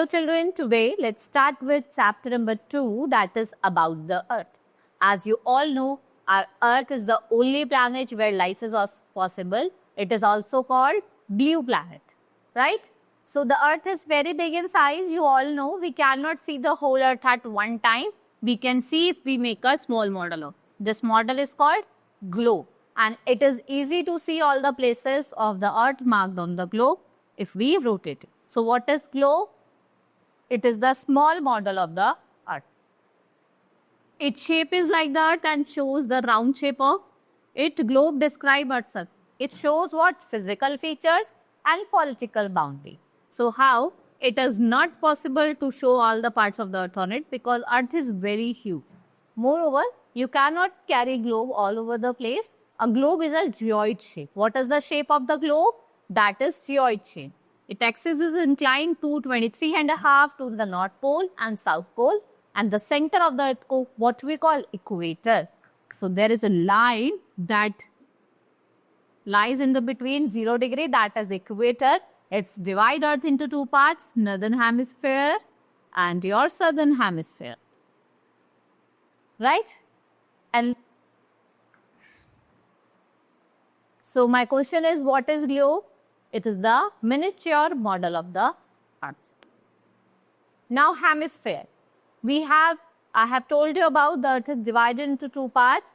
children, today let's start with chapter number 2, that is about the Earth. As you all know, our Earth is the only planet where life is possible. It is also called blue planet, right? So the Earth is very big in size. You all know we cannot see the whole Earth at one time. We can see if we make a small model of. This model is called globe, and it is easy to see all the places of the Earth marked on the globe if we rotate it. So what is globe? It is the small model of the Earth. Its shape is like the Earth and shows the round shape of it. Globe describes Earth. It shows what? Physical features and political boundary. So how? It is not possible to show all the parts of the Earth on it because Earth is very huge. Moreover, you cannot carry globe all over the place. A globe is a geoid shape. What is the shape of the globe? That is geoid shape. Its axis is inclined to 23.5 to the North Pole and South Pole, and the center of the Earth, what we call equator. So there is a line that lies in the between 0 degree, that is equator. It's divide Earth into two parts, northern hemisphere and your southern hemisphere, right? And so my question is, what is globe? It is the miniature model of the Earth. Now hemisphere. I have told you about the Earth is divided into two parts,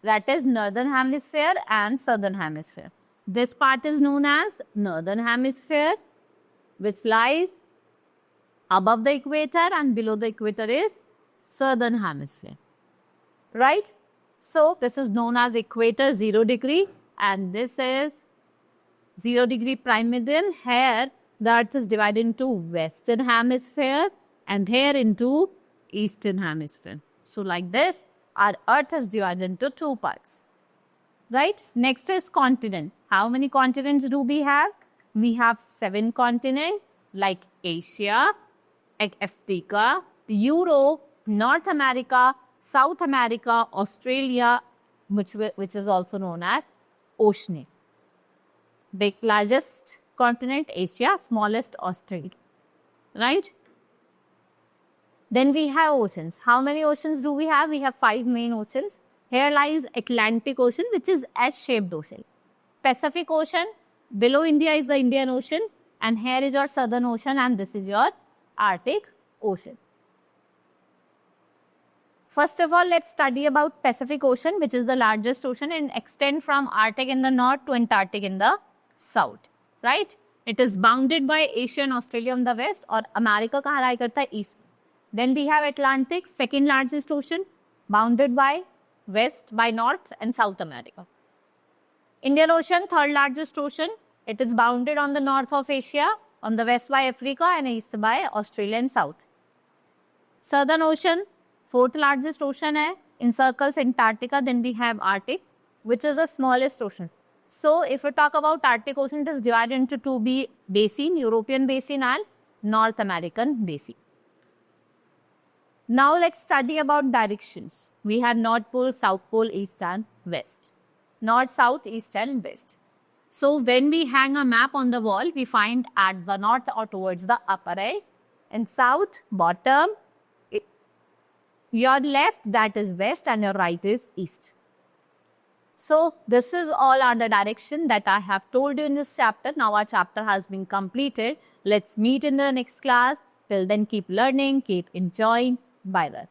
that is northern hemisphere and southern hemisphere. This part is known as northern hemisphere, which lies above the equator, and below the equator is southern hemisphere, right? So this is known as equator 0 degree, and this is 0 degree prime meridian. Here the Earth is divided into western hemisphere and here into eastern hemisphere. So like this, our Earth is divided into two parts, right? Next is continent. How many continents do we have? We have 7 continents like Asia, Africa, Europe, North America, South America, Australia, which is also known as Oceania. Big largest continent Asia, smallest Australia, right? Then we have oceans. How many oceans do we have? We have 5 main oceans. Here lies Atlantic Ocean, which is S-shaped ocean. Pacific Ocean, below India is the Indian Ocean, and here is your Southern Ocean, and this is your Arctic Ocean. First of all, let's study about Pacific Ocean, which is the largest ocean and extends from Arctic in the north to Antarctic in the south, right? It is bounded by Asia and Australia on the west, or America ka lie karta hai east. Then we have Atlantic, second largest ocean, bounded by west, by North and South America. Indian Ocean, third largest ocean. It is bounded on the north of Asia, on the west by Africa and east by Australia and South. Southern Ocean, fourth largest ocean hai, encircles Antarctica. Then we have Arctic, which is the smallest ocean. So if we talk about Arctic Ocean, it is divided into two basin, European Basin and North American Basin. Now let's study about directions. We have North Pole, South Pole, East and West. North, South, East and West. So when we hang a map on the wall, we find at the north or towards the upper right, and south, bottom, your left, that is west, and your right is east. So this is all are the direction that I have told you in this chapter. Now our chapter has been completed. Let's meet in the next class. Till then, keep learning, keep enjoying. Bye bye.